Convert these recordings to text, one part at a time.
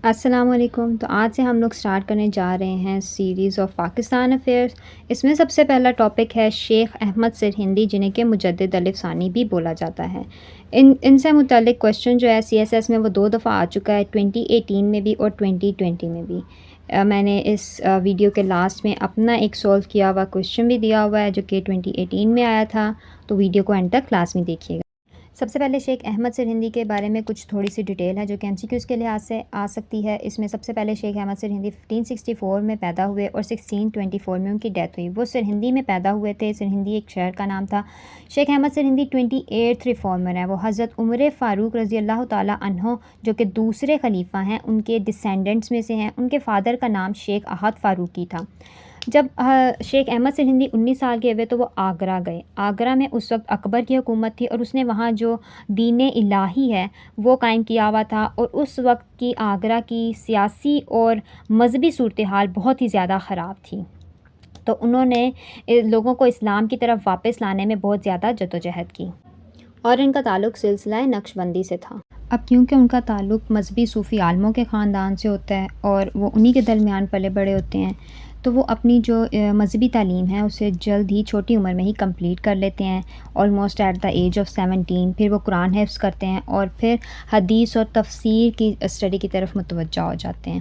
السلام علیکم۔ تو آج سے ہم لوگ سٹارٹ کرنے جا رہے ہیں سیریز آف پاکستان افیئرس۔ اس میں سب سے پہلا ٹاپک ہے شیخ احمد سرہندی، جنہیں کہ مجدد الف ثانی بھی بولا جاتا ہے۔ ان سے متعلق کویشچن جو ہے CSS میں وہ 2 دفعہ آ چکا ہے، 2018 میں بھی اور 2020 میں بھی۔ میں نے اس ویڈیو کے لاسٹ میں اپنا ایک سولو کیا ہوا کویشچن بھی دیا ہوا ہے جو کہ 2018 میں آیا تھا، تو ویڈیو کو اینڈ تک لازمی دیکھیے گا۔ سب سے پہلے شیخ احمد سرہندی کے بارے میں کچھ تھوڑی سی ڈیٹیل ہے جو کہ MCQs کے لحاظ سے آ سکتی ہے۔ اس میں سب سے پہلے شیخ احمد سرہندی 1564 میں پیدا ہوئے اور 1624 میں ان کی ڈیتھ ہوئی۔ وہ سرہندی میں پیدا ہوئے تھے، سرہندی ایک شہر کا نام تھا۔ شیخ احمد سرہندی 28 ریفارمر ہیں۔ وہ حضرت عمر فاروق رضی اللہ تعالیٰ عنہ جو کہ دوسرے خلیفہ ہیں، ان کے ڈسینڈنٹس میں سے ہیں۔ ان کے فادر کا نام شیخ احد فاروقی تھا۔ جب شیخ احمد سرہندی 19 سال کے ہوئے تو وہ آگرہ گئے۔ آگرہ میں اس وقت اکبر کی حکومت تھی اور اس نے وہاں جو دین الہی ہے وہ قائم کیا ہوا تھا، اور اس وقت کی آگرہ کی سیاسی اور مذہبی صورتحال بہت ہی زیادہ خراب تھی، تو انہوں نے لوگوں کو اسلام کی طرف واپس لانے میں بہت زیادہ جدوجہد کی، اور ان کا تعلق سلسلہ نقش بندی سے تھا۔ اب کیونکہ ان کا تعلق مذہبی صوفی عالموں کے خاندان سے ہوتا ہے اور وہ انہی کے درمیان پلے بڑے ہوتے ہیں، تو وہ اپنی جو مذہبی تعلیم ہے اسے جلد ہی چھوٹی عمر میں ہی کمپلیٹ کر لیتے ہیں، almost at the age of 17۔ پھر وہ قرآن حفظ کرتے ہیں اور پھر حدیث اور تفسیر کی اسٹڈی کی طرف متوجہ ہو جاتے ہیں۔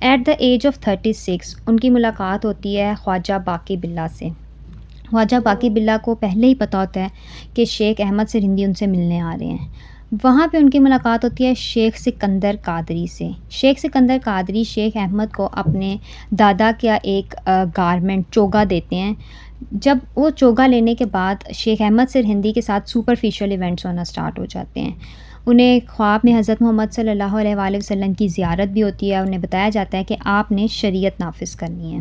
ایٹ دا ایج آف 36 ان کی ملاقات ہوتی ہے خواجہ باقی باللہ سے۔ خواجہ باقی باللہ کو پہلے ہی پتہ ہوتا ہے کہ شیخ احمد سرہندی ان سے ملنے آ رہے ہیں۔ وہاں پہ ان کی ملاقات ہوتی ہے شیخ سکندر قادری سے۔ شیخ سکندر قادری شیخ احمد کو اپنے دادا کا ایک گارمنٹ چوگا دیتے ہیں۔ جب وہ چوگا لینے کے بعد شیخ احمد سرہندی کے ساتھ سپرفیشل ایونٹس ہونا سٹارٹ ہو جاتے ہیں۔ انہیں خواب میں حضرت محمد صلی اللہ علیہ وآلہ وسلم کی زیارت بھی ہوتی ہے، انہیں بتایا جاتا ہے کہ آپ نے شریعت نافذ کرنی ہے۔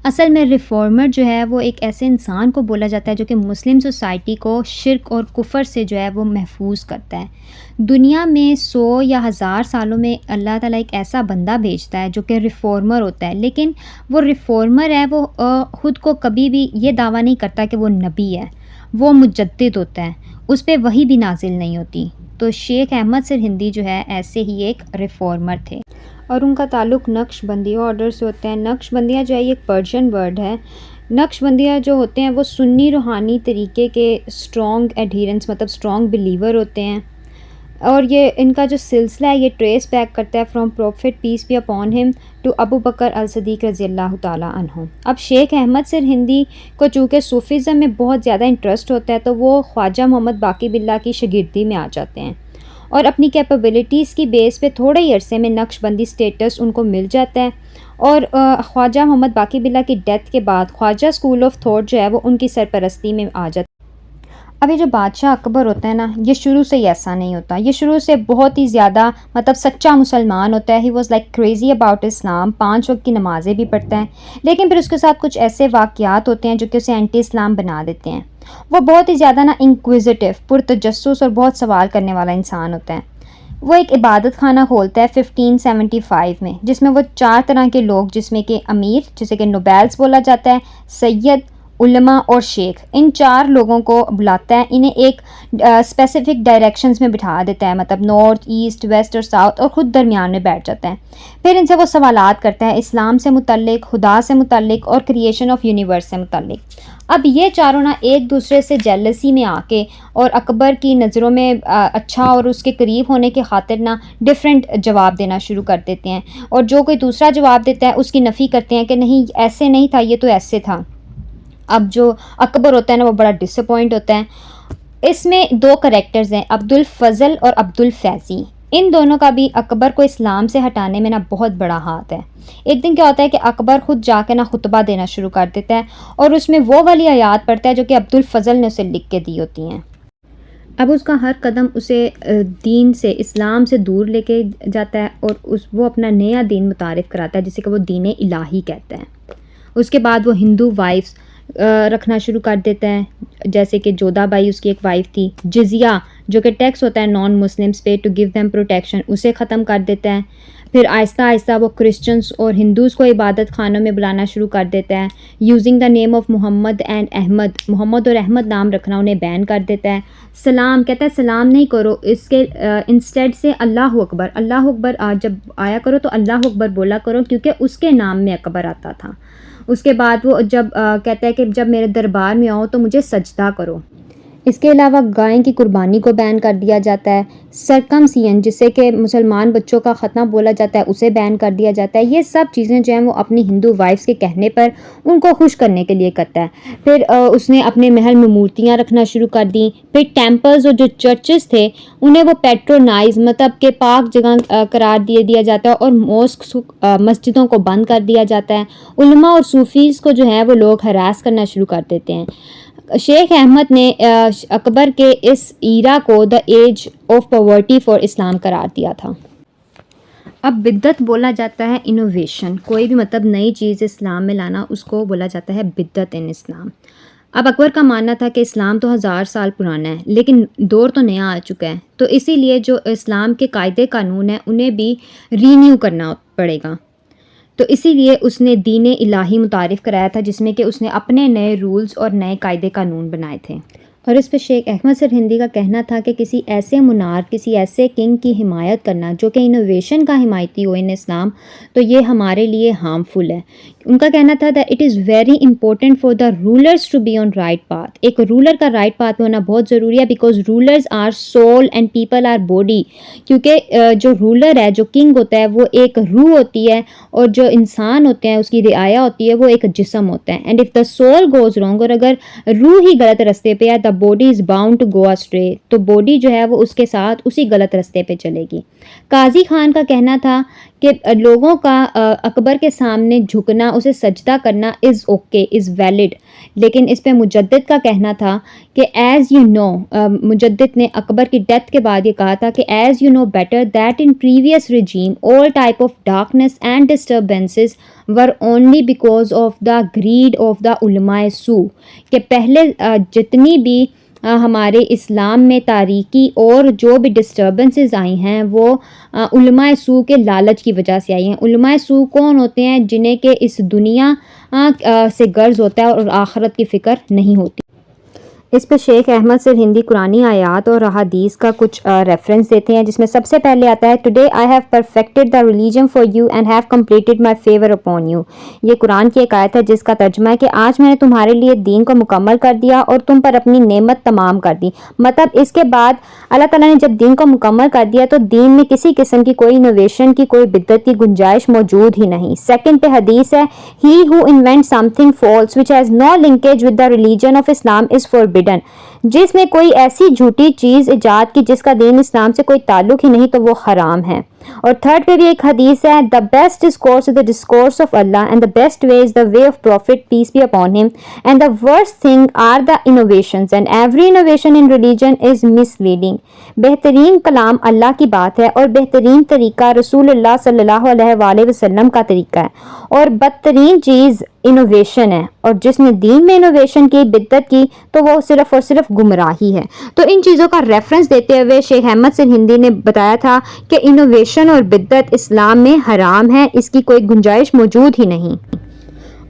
اصل میں ریفارمر جو ہے وہ ایک ایسے انسان کو بولا جاتا ہے جو کہ مسلم سوسائٹی کو شرک اور کفر سے جو ہے وہ محفوظ کرتا ہے۔ دنیا میں 100 یا 1000 سالوں میں اللہ تعالیٰ ایک ایسا بندہ بھیجتا ہے جو کہ ریفارمر ہوتا ہے، لیکن وہ ریفارمر ہے وہ خود کو کبھی بھی یہ دعویٰ نہیں کرتا کہ وہ نبی ہے، وہ مجدد ہوتا ہے، اس پہ وحی بھی نازل نہیں ہوتی۔ تو شیخ احمد سرہندی جو ہے ایسے ہی ایک ریفارمر تھے، اور ان کا تعلق نقش بندیہ آرڈر سے ہوتا ہے۔ نقش بندیہ جو ہے یہ ایک پرشین ورڈ ہے۔ نقش بندیہ جو ہوتے ہیں وہ سنی روحانی طریقے کے اسٹرانگ ایڈھیرنس مطلب اسٹرانگ بلیور ہوتے ہیں، اور یہ ان کا جو سلسلہ ہے یہ ٹریس بیک کرتا ہے from prophet peace be upon him to Abu Bakr الصدیق رضی اللہ تعالیٰ عنہ۔ اب شیخ احمد سرہندی کو چونکہ صوفیزم میں بہت زیادہ انٹرسٹ ہوتا ہے تو وہ خواجہ محمد باقی باللہ کی شاگردی میں آ جاتے ہیں، اور اپنی کیپیبلٹیز کی بیس پہ تھوڑے ہی عرصے میں نقش بندی سٹیٹس ان کو مل جاتا ہے، اور خواجہ محمد باقی باللہ کی ڈیتھ کے بعد خواجہ اسکول آف تھاٹ جو ہے وہ ان کی سرپرستی میں آ جاتا ہے۔ اب یہ جو بادشاہ اکبر ہوتا ہے نا، یہ شروع سے ہی ایسا نہیں ہوتا، یہ شروع سے بہت ہی زیادہ مطلب سچا مسلمان ہوتا ہے۔ He was like crazy about Islam, 5 وقت کی نمازیں بھی پڑھتا ہے، لیکن پھر اس کے ساتھ کچھ ایسے واقعات ہوتے ہیں جو کہ اسے اینٹی اسلام بنا دیتے ہیں۔ وہ بہت ہی زیادہ نا انکویزیٹو، پرتجسس اور بہت سوال کرنے والا انسان ہوتا ہے۔ وہ ایک عبادت خانہ کھولتا ہے 1575 میں، جس میں وہ 4 طرح کے لوگ، جس میں کہ امیر جسے کہ نوبیلز بولا جاتا ہے، سید، علماء اور شیخ، ان 4 لوگوں کو بلاتا ہے۔ انہیں ایک اسپیسیفک ڈائریکشنز میں بٹھا دیتا ہے، مطلب نارتھ، ایسٹ، ویسٹ اور ساؤتھ، اور خود درمیان میں بیٹھ جاتا ہے۔ پھر ان سے وہ سوالات کرتا ہے اسلام سے متعلق، خدا سے متعلق اور کریشن آف یونیورس سے متعلق۔ اب یہ چاروں نا ایک دوسرے سے جیلسی میں آ کے اور اکبر کی نظروں میں اچھا اور اس کے قریب ہونے کے خاطر نا ڈیفرنٹ جواب دینا شروع کر دیتے ہیں، اور جو کوئی دوسرا جواب دیتا ہے اس کی نفی کرتے ہیں کہ نہیں ایسے نہیں تھا، یہ تو ایسے تھا۔ اب جو اکبر ہوتا ہے نا وہ بڑا ڈس اپوائنٹ ہوتا ہے۔ اس میں 2 کریکٹرز ہیں، عبد الفضل اور عبد الفیضی۔ ان دونوں کا بھی اکبر کو اسلام سے ہٹانے میں نا بہت بڑا ہاتھ ہے۔ ایک دن کیا ہوتا ہے کہ اکبر خود جا کے نا خطبہ دینا شروع کر دیتا ہے، اور اس میں وہ والی آیات پڑھتا ہے جو کہ عبد الفضل نے اسے لکھ کے دی ہوتی ہیں۔ اب اس کا ہر قدم اسے دین سے، اسلام سے دور لے کے جاتا ہے، اور وہ اپنا نیا دین متعارف کراتا ہے جسے کہ وہ دین الہی کہتا ہے۔ اس کے بعد وہ ہندو وائفز رکھنا شروع کر دیتا ہے، جیسے کہ جودھا بائی اس کی ایک وائف تھی. جزیہ جو کہ ٹیکس ہوتا ہے نان مسلمس پہ ٹو گیو دیم پروٹیکشن، اسے ختم کر دیتا ہے. پھر آہستہ آہستہ وہ کرسچنس اور ہندوز کو عبادت خانوں میں بلانا شروع کر دیتا ہے. Using the name of Muhammad and Ahmad, محمد اور احمد نام رکھنا انہیں بین کر دیتا ہے. سلام کہتا ہے سلام نہیں کرو، اس کے انسٹیڈ سے اللہ اکبر، اللہ اکبر جب آیا کرو تو اللہ اکبر بولا کرو، کیونکہ اس کے نام میں اکبر آتا تھا. اس کے بعد وہ جب کہتا ہے کہ جب میرے دربار میں آؤ تو مجھے سجدہ کرو. اس کے علاوہ گائیں کی قربانی کو بین کر دیا جاتا ہے. سرکمسیئن جسے کہ مسلمان بچوں کا ختنہ بولا جاتا ہے اسے بین کر دیا جاتا ہے. یہ سب چیزیں جو ہیں وہ اپنی ہندو وائفس کے کہنے پر ان کو خوش کرنے کے لیے کرتا ہے. پھر اس نے اپنے محل میں مورتیاں رکھنا شروع کر دیں. پھر ٹیمپلز اور جو چرچز تھے انہیں وہ پیٹرونائز مطلب کہ پاک جگہ قرار دیا جاتا ہے، اور موسک مسجدوں کو بند کر دیا جاتا ہے. علماء اور صوفیز کو جو ہے وہ لوگ ہراس کرنا شروع کر دیتے ہیں. شیخ احمد نے اکبر کے اس ایرا کو دا ایج آف پاورٹی فار اسلام قرار دیا تھا. اب بدعت بولا جاتا ہے انوویشن، کوئی بھی مطلب نئی چیز اسلام میں لانا، اس کو بولا جاتا ہے بدعت ان اسلام. اب اکبر کا ماننا تھا کہ اسلام تو 1000 سال پرانا ہے، لیکن دور تو نیا آ چکا ہے، تو اسی لیے جو اسلام کے قاعدے قانون ہیں انہیں بھی رینیو کرنا پڑے گا. تو اسی لیے اس نے دین الہی متعارف کرایا تھا، جس میں کہ اس نے اپنے نئے رولز اور نئے قاعدے قانون بنائے تھے. اور اس پہ شیخ احمد سرہندی کا کہنا تھا کہ کسی ایسے منارک، کسی ایسے کنگ کی حمایت کرنا جو کہ انوویشن کا حمایتی ہو ان اسلام، تو یہ ہمارے لیے ہارمفل ہے. ان کا کہنا تھا that it is very important for the rulers to be on right path. ایک رولر کا رائٹ پاتھ میں ہونا بہت ضروری ہے، because rulers are soul and people are body. کیونکہ جو رولر ہے، جو کنگ ہوتا ہے، وہ ایک روح ہوتی ہے، اور جو انسان ہوتے ہیں اس کی رعایا ہوتی ہے وہ ایک جسم ہوتا ہے. And if the soul goes wrong, اور اگر روح ہی غلط رستے پہ ہے، the body is bound to go stray, تو باڈی جو ہے وہ اس کے ساتھ اسی غلط رستے پہ چلے گی. قاضی خان کا کہنا تھا کہ لوگوں کا اکبر کے سامنے جھکنا، اسے سجدہ کرنا از اوکے، از ویلڈ. لیکن اس پہ مجدد کا کہنا تھا کہ ایز یو نو، مجدد نے اکبر کی ڈیتھ کے بعد یہ کہا تھا کہ as you know better that in previous regime all type of darkness and disturbances were only because of the greed of the علماء سو. کہ پہلے جتنی بھی ہمارے اسلام میں تاریکی اور جو بھی ڈسٹربنسز آئی ہیں وہ علماء سو کے لالچ کی وجہ سے آئی ہیں. علماء سو کون ہوتے ہیں؟ جنہیں کہ اس دنیا سے غرض ہوتا ہے اور آخرت کی فکر نہیں ہوتی. اس پہ شیخ احمد سرہندی قرآنی آیات اور احادیث کا کچھ ریفرنس دیتے ہیں، جس میں سب سے پہلے آتا ہے today I have perfected the religion for you and have completed my favour upon you. یہ قرآن کی ایک آیت ہے جس کا ترجمہ ہے کہ آج میں نے تمہارے لیے دین کو مکمل کر دیا اور تم پر اپنی نعمت تمام کر دی. مطلب اس کے بعد اللہ تعالیٰ نے جب دین کو مکمل کر دیا تو دین میں کسی قسم کی کوئی انوویشن کی، کوئی بدعت کی گنجائش موجود ہی نہیں. سیکنڈ پہ حدیث ہے he who invent something false which has no linkage with the religion of Islam is forbidden. جس میں کوئی ایسی جھوٹی چیز ایجاد کی جس کا دین اسلام سے کوئی تعلق ہی نہیں تو وہ حرام ہے. اور تھرڈ پہ بھی ایک حدیث ہے the best discourse is the discourse of Allah and the best way is the way of prophet peace be upon him and the worst thing are the innovations and every innovation in religion is misleading. بہترین کلام اللہ کی بات ہے اور بہترین طریقہ رسول اللہ صلی اللہ علیہ وآلہ وسلم کا طریقہ ہے، اور بدترین چیز انوویشن ہے، اور جس نے دین میں انوویشن کی، بدعت کی، تو وہ صرف اور صرف گمراہی ہے. تو ان چیزوں کا ریفرنس دیتے ہوئے شیخ احمد سرہندی نے بتایا تھا کہ انوویشن اور بدعت اسلام میں حرام ہے، اس کی کوئی گنجائش موجود ہی نہیں.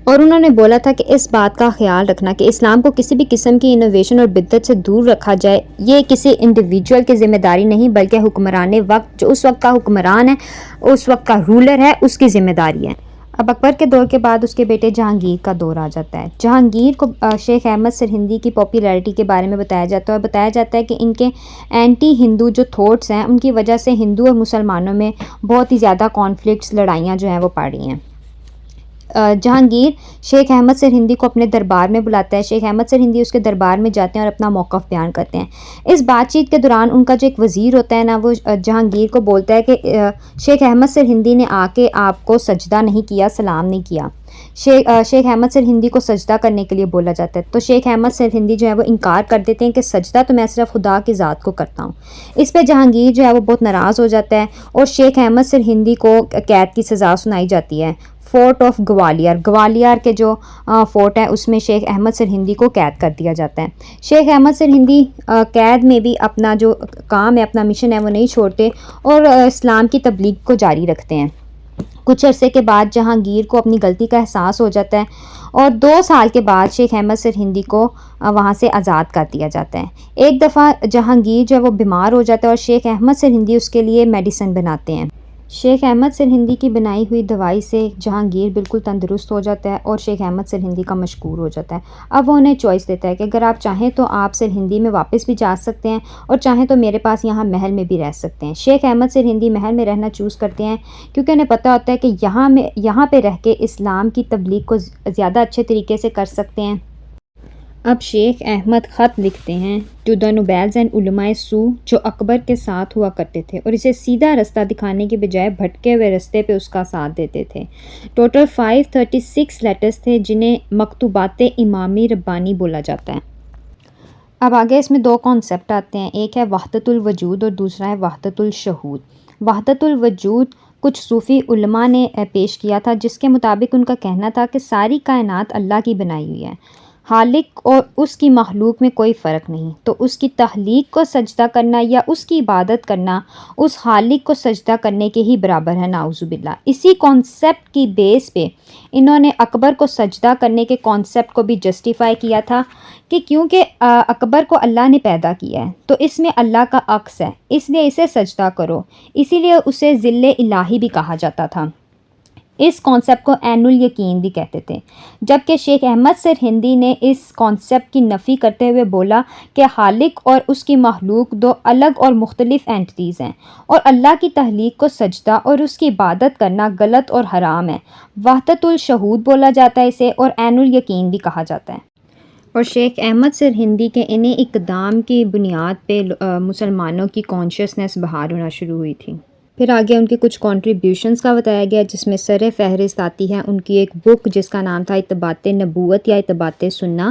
اور انہوں نے بولا تھا کہ اس بات کا خیال رکھنا کہ اسلام کو کسی بھی قسم کی انوویشن اور بدعت سے دور رکھا جائے، یہ کسی انڈیویجول کی ذمہ داری نہیں بلکہ حکمران وقت، جو اس وقت کا حکمران ہے، اس وقت کا رولر ہے، اس کی ذمہ داری ہے. اب اکبر کے دور کے بعد اس کے بیٹے جہانگیر کا دور آ جاتا ہے. جہانگیر کو شیخ احمد سرہندی کی پاپولیرٹی کے بارے میں بتایا جاتا ہے، اور بتایا جاتا ہے کہ ان کے اینٹی ہندو جو تھوٹس ہیں ان کی وجہ سے ہندو اور مسلمانوں میں بہت ہی زیادہ کانفلکٹس، لڑائیاں جو ہیں وہ پڑی ہیں. جہانگیر شیخ احمد سرہندی کو اپنے دربار میں بلاتا ہے. شیخ احمد سرہندی اس کے دربار میں جاتے ہیں اور اپنا موقف بیان کرتے ہیں. اس بات چیت کے دوران ان کا جو ایک وزیر ہوتا ہے نا، وہ جہانگیر کو بولتا ہے کہ شیخ احمد سرہندی نے آ کے آپ کو سجدہ نہیں کیا، سلام نہیں کیا. شیخ احمد سرہندی کو سجدہ کرنے کے لیے بولا جاتا ہے، تو شیخ احمد سرہندی جو ہے وہ انکار کر دیتے ہیں کہ سجدہ تو میں صرف خدا کی ذات کو کرتا ہوں. اس پہ جہانگیر جو ہے وہ بہت ناراض ہو جاتا ہے اور شیخ احمد سرہندی کو قید کی سزا سنائی جاتی ہے فورٹ آف گوالیار کے جو فورٹ ہے اس میں شیخ احمد سرہندی کو قید کر دیا جاتا ہے. شیخ احمد سرہندی قید میں بھی اپنا جو کام ہے، اپنا مشن ہے، وہ نہیں چھوڑتے اور اسلام کی تبلیغ کو جاری رکھتے ہیں. کچھ عرصے کے بعد جہانگیر کو اپنی غلطی کا احساس ہو جاتا ہے اور 2 سال کے بعد شیخ احمد سرہندی کو وہاں سے آزاد کر دیا جاتا ہے. ایک دفعہ جہانگیر جو وہ بیمار ہو جاتا ہے اور شیخ احمد سرہندی اس کے لیے میڈیسن بناتے ہیں. شیخ احمد سرہندی کی بنائی ہوئی دوائی سے جہانگیر بالکل تندرست ہو جاتا ہے اور شیخ احمد سرہندی کا مشکور ہو جاتا ہے. اب وہ انہیں چوائس دیتا ہے کہ اگر آپ چاہیں تو آپ سرہندی میں واپس بھی جا سکتے ہیں اور چاہیں تو میرے پاس یہاں محل میں بھی رہ سکتے ہیں. شیخ احمد سرہندی محل میں رہنا چوز کرتے ہیں کیونکہ انہیں پتہ ہوتا ہے کہ یہاں پہ رہ کے اسلام کی تبلیغ کو زیادہ اچھے طریقے سے کر سکتے ہیں. اب شیخ احمد خط لکھتے ہیں ٹو دا نوبیلز اینڈ علماء سو جو اکبر کے ساتھ ہوا کرتے تھے اور اسے سیدھا رستہ دکھانے کے بجائے بھٹکے ہوئے رستے پہ اس کا ساتھ دیتے تھے. ٹوٹل 536 لیٹرز تھے جنہیں مکتوبات امامی ربانی بولا جاتا ہے. اب آگے اس میں 2 کانسیپٹ آتے ہیں، ایک ہے وحدت الوجود اور دوسرا ہے وحدت الشہود. وحدت الوجود کچھ صوفی علماء نے پیش کیا تھا جس کے مطابق ان کا کہنا تھا کہ ساری کائنات اللہ کی بنائی ہوئی ہے، خالق اور اس کی مخلوق میں کوئی فرق نہیں، تو اس کی تخلیق کو سجدہ کرنا یا اس کی عبادت کرنا اس خالق کو سجدہ کرنے کے ہی برابر ہے، نعوذ باللہ. اسی کانسیپٹ کی بیس پہ انہوں نے اکبر کو سجدہ کرنے کے کانسیپٹ کو بھی جسٹیفائی کیا تھا کہ کیونکہ اکبر کو اللہ نے پیدا کیا ہے تو اس میں اللہ کا عکس ہے، اس لیے اسے سجدہ کرو، اسی لیے اسے ذل الہی بھی کہا جاتا تھا. اس کانسیپٹ کو عین الیقین بھی کہتے تھے. جبکہ شیخ احمد سرہندی نے اس کانسیپٹ کی نفی کرتے ہوئے بولا کہ خالق اور اس کی مخلوق 2 الگ اور مختلف اینٹیز ہیں اور اللہ کی تخلیق کو سجدہ اور اس کی عبادت کرنا غلط اور حرام ہے. وحدت الشہود بولا جاتا ہے اسے اور عین الیقین بھی کہا جاتا ہے. اور شیخ احمد سرہندی کے انہیں اقدام کی بنیاد پہ مسلمانوں کی کانشیسنس بحال ہونا شروع ہوئی تھی. پھر آگے ان کے کچھ کنٹریبیوشنز کا بتایا گیا جس میں سر فہرست آتی ہے ان کی ایک بک جس کا نام تھا اتباعِ نبوت یا اتباعِ سنہ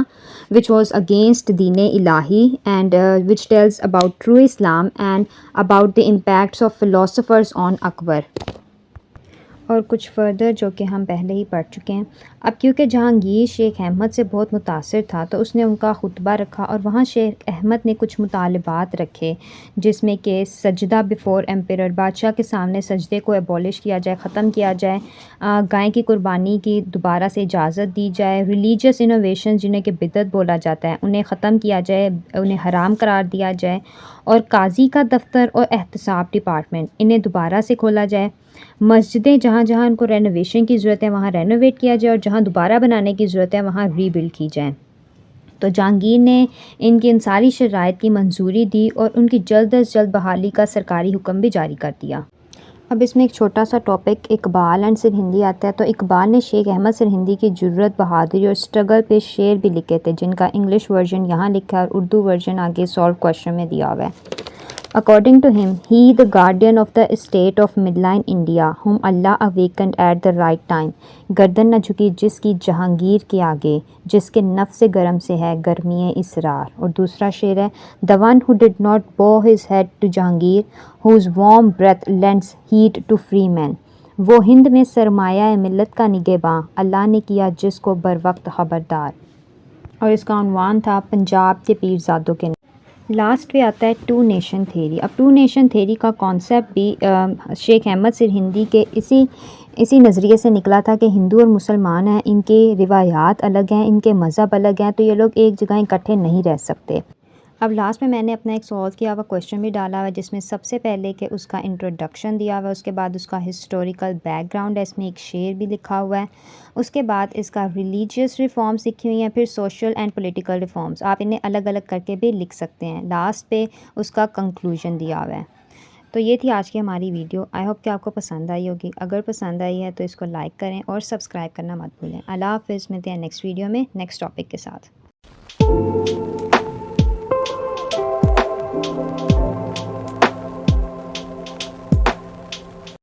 which was against دین الہی and which tells about true Islam and about the impacts of philosophers on اکبر. اور کچھ فردر جو کہ ہم پہلے ہی پڑھ چکے ہیں. اب کیونکہ جہانگیر شیخ احمد سے بہت متاثر تھا تو اس نے ان کا خطبہ رکھا اور وہاں شیخ احمد نے کچھ مطالبات رکھے جس میں کہ سجدہ بیفور ایمپیرر، بادشاہ کے سامنے سجدے کو ایبولش کیا جائے، ختم کیا جائے، گائے کی قربانی کی دوبارہ سے اجازت دی جائے، ریلیجیس انوویشن جنہیں کہ بدعت بولا جاتا ہے انہیں ختم کیا جائے، انہیں حرام قرار دیا جائے، اور قاضی کا دفتر اور احتساب ڈپارٹمنٹ انہیں دوبارہ سے کھولا جائے. مسجدیں جہاں جہاں ان کو رینوویشن کی ضرورت ہے وہاں رینوویٹ کیا جائے اور جہاں دوبارہ بنانے کی ضرورت ہے وہاں ری بلڈ کی جائیں. تو جہانگیر نے ان کی ان ساری شرائط کی منظوری دی اور ان کی جلد از جلد بحالی کا سرکاری حکم بھی جاری کر دیا. اب اس میں ایک چھوٹا سا ٹاپک اقبال اینڈ سرہندی آتا ہے. تو اقبال نے شیخ احمد سرہندی کی جرت، بہادری اور اسٹرگل پہ شعر بھی لکھے تھے جن کا انگلش ورژن یہاں لکھا ہے اور اردو ورژن آگے سالو کوشچن میں دیا ہوا ہے. According to him, he the guardian of the estate of midline India, whom Allah awakened at the right time. گردن نہ جھکی جس کی جہانگیر کے آگے، جس کے نفس گرم سے ہے گرمی اسرار. اور دوسرا شعر ہے The one who did not bow his head to Jahangir, whose warm breath lends heat to free men. وہ ہند میں سرمایہ ملت کا نگہباں، اللہ نے کیا جس کو بر وقت خبردار. اور اس کا عنوان تھا پنجاب کے پیرزادوں کے. لاسٹ پہ آتا ہے 2 نیشن تھیری. اب 2 نیشن تھیری کا کانسیپٹ بھی شیخ احمد سرہندی کے اسی نظریے سے نکلا تھا کہ ہندو اور مسلمان ہیں، ان کے روایات الگ ہیں، ان کے مذہب الگ ہیں، تو یہ لوگ ایک جگہ اکٹھے نہیں رہ سکتے. اب لاسٹ میں نے اپنا ایک سالو کیا ہوا کویشچن بھی ڈالا ہوا ہے جس میں سب سے پہلے کہ اس کا انٹروڈکشن دیا ہوا ہے، اس کے بعد اس کا ہسٹوریکل بیک گراؤنڈ ہے، اس میں ایک شعر بھی لکھا ہوا ہے، اس کے بعد اس کا ریلیجیس ریفارمز لکھی ہوئی ہیں، پھر سوشل اینڈ پولیٹیکل ریفارمز. آپ انہیں الگ الگ کر کے بھی لکھ سکتے ہیں. لاسٹ پہ اس کا کنکلوژن دیا ہوا ہے. تو یہ تھی آج کی ہماری ویڈیو. آئی ہوپ کہ آپ کو پسند آئی ہوگی. اگر پسند آئی ہے تو اس کو لائک کریں اور سبسکرائب کرنا مت بھولیں. اللہ حافظ. ملتے ہیں نیکسٹ ویڈیو میں نیکسٹ ٹاپک کے ساتھ.